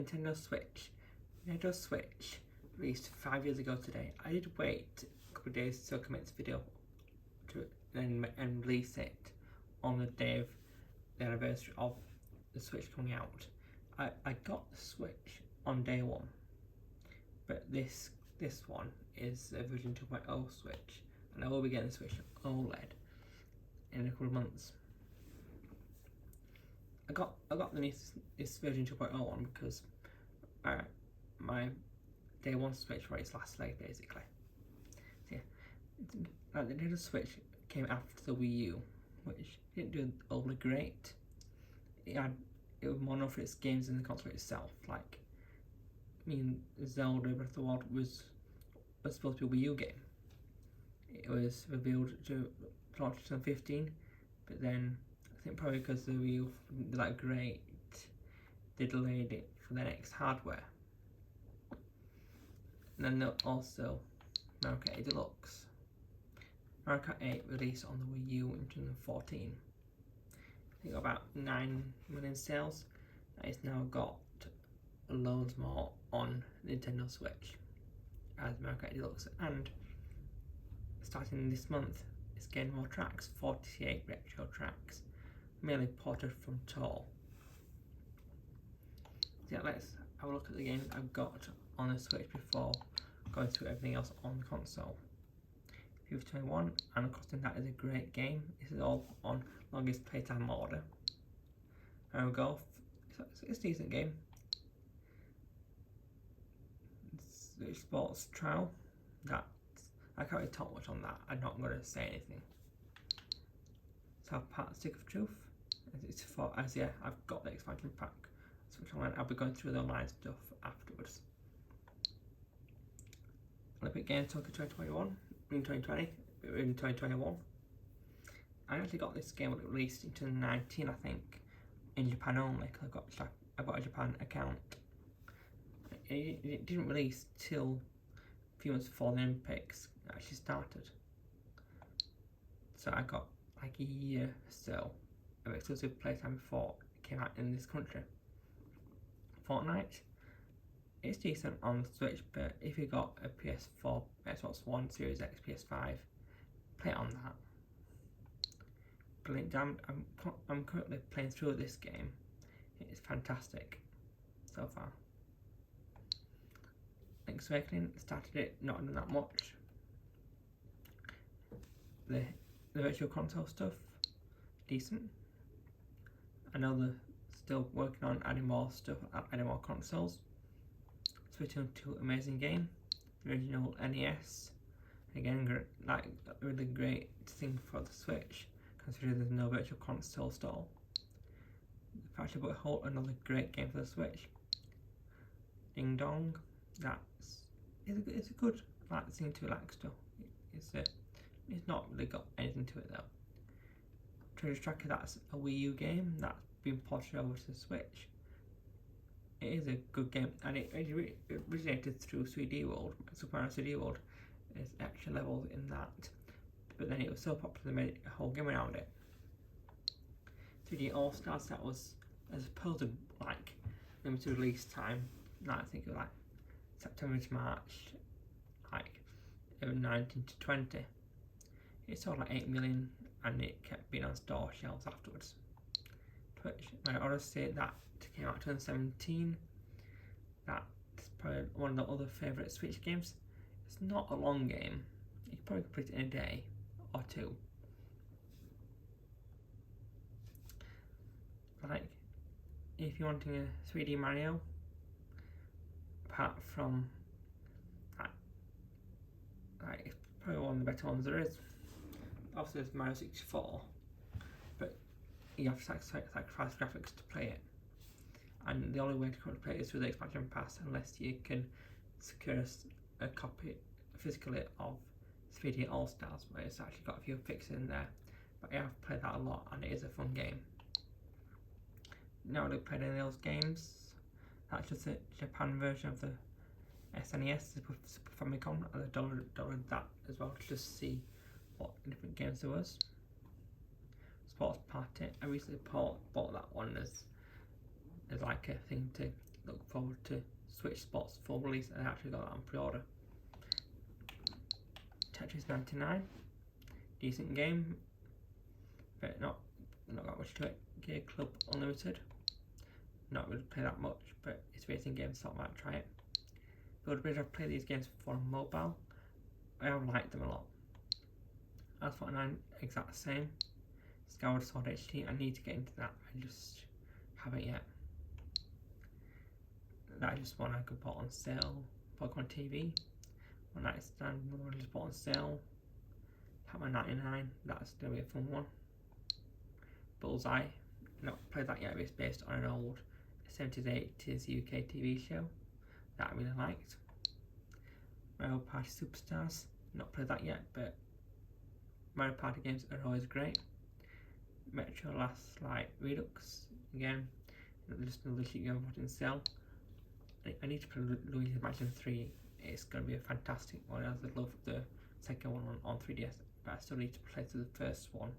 Nintendo Switch. Nintendo Switch released 5 years ago today. I did wait a couple of days to commit this video to and release it on the day of the anniversary of the Switch coming out. I got the Switch on day one, but this one is a version 2.0 Switch, and I will be getting the Switch OLED in a couple of months. I got this version 2.0 one because my day one Switch race last leg basically. So yeah, the Nintendo Switch came after the Wii U, which didn't do overly great. It was more known for its games than the console itself. Like, I mean, Zelda Breath of the Wild was supposed to be a Wii U game. It was revealed to launch in 2015, but then I think probably because the Wii U didn't do that great, they delayed it for the next hardware. And then also Mario Kart 8 Deluxe. Mario Kart 8 released on the Wii U in 2014. It got about 9 million sales. It's now got loads more on Nintendo Switch as Mario Kart 8 Deluxe, and starting this month it's getting more tracks, 48 retro tracks, mainly ported from Tour. So yeah, let's have a look at the games I've got on the Switch before going through everything else on the console. FIFA 21, Animal Crossing, that is a great game. This is all on longest playtime order. Mario Golf, it's a decent game. Switch Sports Trial, I can't really talk much on that. I'm not going to say anything. South Park Stick of Truth, it's for, as yeah, I've got the expansion pack. Switch Online, I'll be going through the online stuff afterwards. Olympic Games Tokyo 2021, in 2020, in 2021. I actually got this game released in 2019, I think, in Japan only, because I got a Japan account. It didn't release till a few months before the Olympics actually started. So I got like a year or so of exclusive playtime before it came out in this country. Fortnite, it's decent on the Switch, but if you got a PS4, Xbox One, Series X, PS5, play it on that. Brilliant. I'm currently playing through this game. It's fantastic so far. Link's Awakening, started it, not done that much. The Virtual Console stuff, decent. I know they're still working on adding more stuff, adding more consoles. Switching to Amazing Game, the original NES. Again, like a really great thing for the Switch, considering there's no Virtual Console store. Factory But Whole, another great game for the Switch. Ding Dong, it's a good like thing to relax to. It's not really got anything to it though. Treasure Tracker, that's a Wii U game that's been ported over to the Switch. It is a good game, and it originated through 3D World, Super Mario 3D World. There's extra levels in that, but then it was so popular they made a whole game around it. 3D All Stars, that was as opposed to like limited release time. Now I think it was like September to March, like 19 to 20. It sold like 8 million, and it kept being on store shelves afterwards. Twitch, Mario Odyssey, that came out in 2017. That's probably one of the other favourite Switch games. It's not a long game. You can probably complete it in a day or two. Like, if you're wanting a 3D Mario, apart from like it's probably one of the better ones there is. Obviously there's Mario 64, but you have to sacrifice graphics to play it, and the only way to play it is through the expansion pass, unless you can secure a copy physically of 3D All Stars, where it's actually got a few fixes in there. But yeah, I've played that a lot, and it is a fun game. Not really played any of those games. That's just a Japan version of the SNES, Super Famicom, and I downloaded that as well to just see what different games there was. Sports Party, I recently bought that one as like a thing to look forward to Switch Sports full release, and I actually got that on pre-order. Tetris 99, decent game, but not got much to it. Gear Club Unlimited, not really play that much, but it's a racing game, so I might try it. Build Bridge, I've played these games for mobile. I have liked them a lot. As for 9, exact same. Skyward Sword HD, I need to get into that, I just haven't yet. That is just one I could put on sale. Pokemon TV, One Night Stand, another one just bought on sale. Pac-Man 99, that's going to be a fun one. Bullseye, not played that yet, but it's based on an old 70s, 80s UK TV show that I really liked. Mario Party Superstars, not played that yet, but Mario Party games are always great. Metro Last Light Redux, again, just another cheap game I put in sale. I need to play Luigi's Mansion 3, it's going to be a fantastic one. I love the second one on 3DS, but I still need to play through the first one.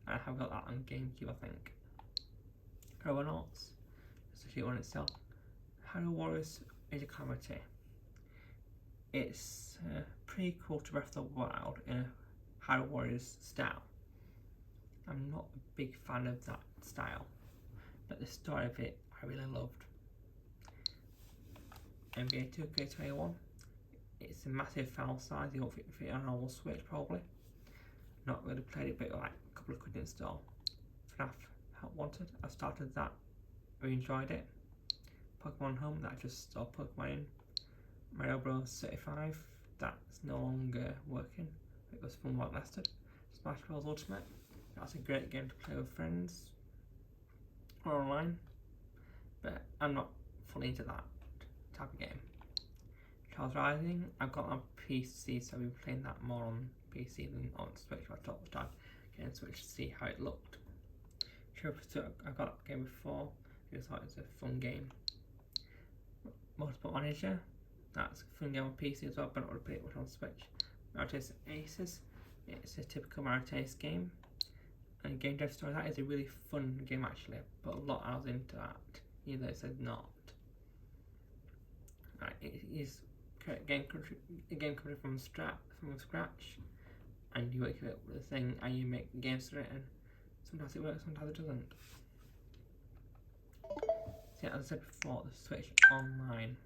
And I have got that on GameCube, I think. Aeronauts, it's a cute one itself. Hyrule Warriors Age of Calamity. It's a prequel to Breath of the Wild in a Hyrule Warriors style. I'm not a big fan of that style, but the story of it I really loved. NBA 2K21. It's a massive file size, you won't fit on a normal Switch probably. Not really played it, but like a couple of quid to install. FNAF Help Wanted, I started that, really enjoyed it. Pokemon Home, that I just saw Pokemon in. Mario Bros 35, that's no longer working. It was fun while it lasted. Smash Bros Ultimate, that's a great game to play with friends or online, but I'm not fully into that type of game. Trials Rising, I've got on PC, so I've been playing that more on PC than on Switch. I thought the time getting Switch to see how it looked. Trial Pursuit, I got that game before, I just thought it was a fun game. Motorsport Manager, that's a fun game on PC as well, but not really play it much on Switch. Mario Tennis Aces, it's a typical Mario Tennis game. And Game Dev Story, that is a really fun game actually, but a lot hours into that, either it said not. Right, it is a game coming from scratch, and you wake up with a thing and you make the game straight, and sometimes it works, sometimes it doesn't. So yeah, as I said before, the Switch Online.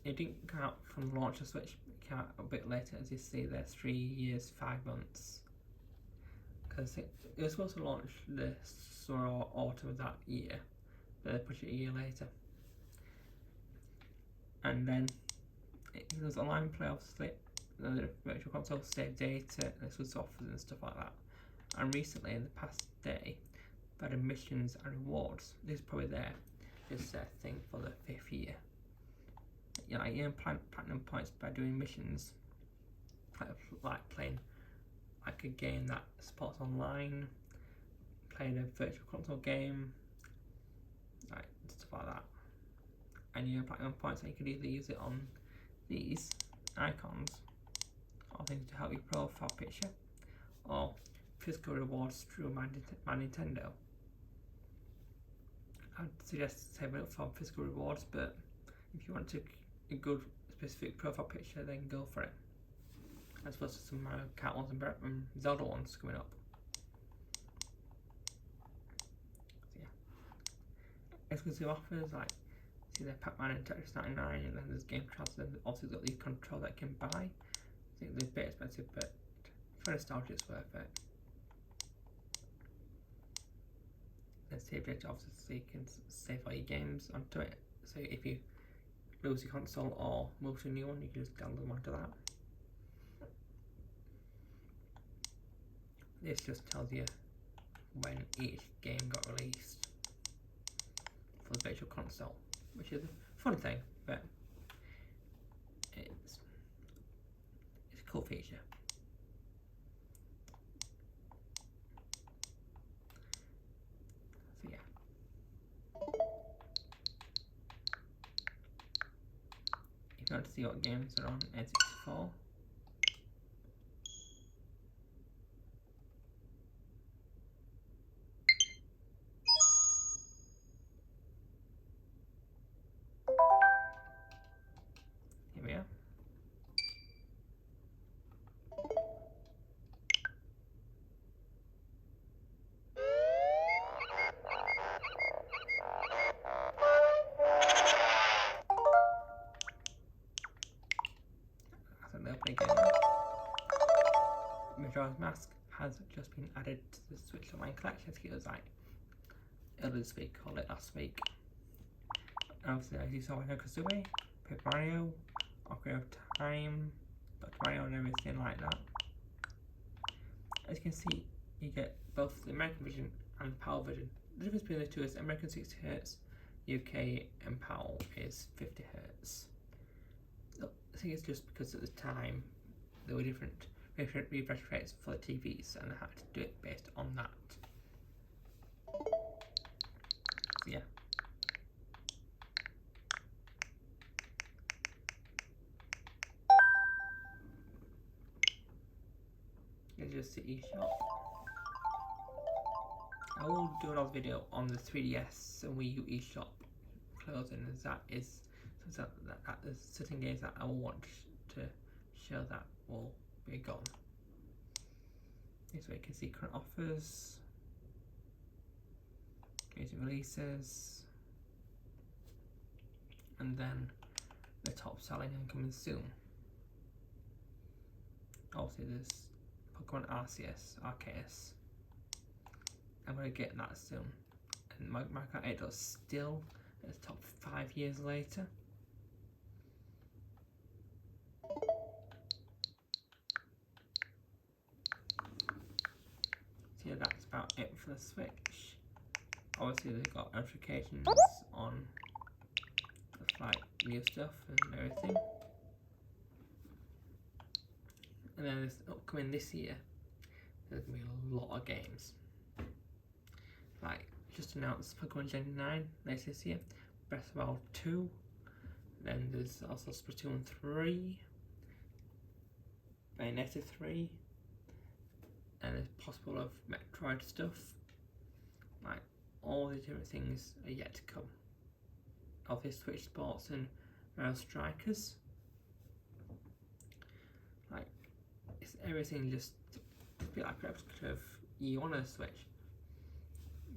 It didn't come out from the launch of Switch, it came out a bit later, as you see there, 3 years, 5 months. Because it was supposed to launch this summer or autumn of that year, but they pushed it a year later. And then there was online play, obviously, the virtual console saved data, this was offers and stuff like that. And recently, in the past day, they've had missions and rewards. This is probably this thing for the 5th year. You know, you earn platinum points by doing missions, like playing like a game that supports online, playing a virtual console game, like stuff like that. And you earn platinum points, and you could either use it on these icons, or things to help your profile picture, or physical rewards through my Nintendo. I'd suggest saving up for physical rewards, but if you want a good specific profile picture, then go for it. As opposed to some Mario Kart ones and Zelda ones coming up. So yeah. Exclusive offers, like see the Pac-Man and Tetris 99, and then there's game transfer, and obviously got these controls that you can buy. I think they're a bit expensive, but for nostalgia it's worth it. Then save data, obviously, so you can save all your games onto it. So if you lose your console or move to a new one, you can just download them onto that. This just tells you when each game got released for the virtual console, which is a fun thing, but it's a cool feature. So yeah. If you want to see what games are on N64, has just been added to the Switch Online collection. I think it was like earlier this week or late last week. And obviously, as you saw, Banjo-Kazooie, Paper Mario, Ocarina of Time, Dr. Mario, and everything like that. As you can see, you get both the American version and PAL version. The difference between the two is American 60Hz, UK and PAL is 50Hz. I think it's just because at the time there were different refresh rates for the TVs and I had to do it based on that. So yeah. Here's just the eShop. I will do another video on the 3DS and Wii U eShop closing, as that is that there's certain games that I will want to show that will be gone. This way you can see current offers, games and releases, and then the top selling and coming soon. Obviously there's Pokemon Arceus. I'm gonna get that soon. And Mario Kart 8 is still at the top 5 years later. So yeah, that's about it for the Switch. Obviously they've got notifications on like new stuff and everything. And then this upcoming this year, there's gonna be a lot of games. Like just announced Pokemon Gen 9 later this year, Breath of the Wild 2, then there's also Splatoon 3, Bayonetta 3, and there's possible of Metroid stuff. Like all the different things are yet to come. Obviously Switch Sports and Rail Strikers. Like it's everything just a bit like a replica of you on a Switch.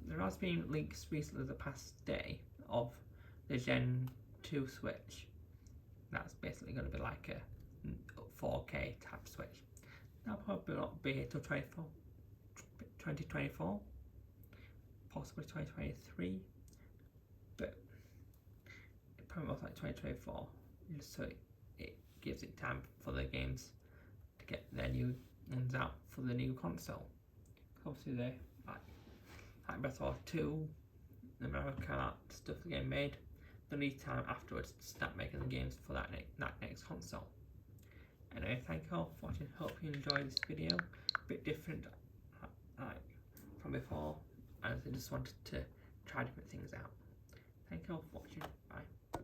There has been leaks recently the past day of the Gen 2 Switch. That's basically going to be like a 4K type Switch. That'll probably not be here till 2024, possibly 2023, but it probably looks like 2024, just so it gives it time for the games to get their new ones out for the new console. Obviously they like Breath of the Wild 2, the Mario Kart stuff getting made, they need time afterwards to start making the games for that next console. Anyway, thank you all for watching. Hope you enjoyed this video. A bit different like from before, as I just wanted to try different things out. Thank you all for watching. Bye.